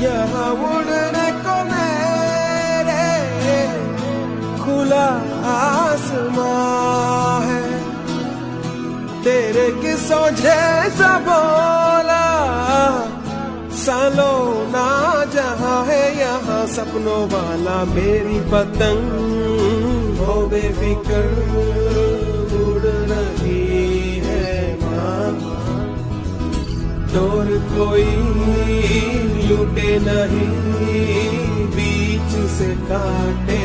यहाँ उड़ने को मेरे खुला आसमां है, तेरे किस्सों जैसा बोला सालों ना जहाँ है यहाँ सपनों वाला मेरी पतंग हो बेफिक्र उड़ रही है माँ, डोर कोई लूटे नहीं बीच से काटे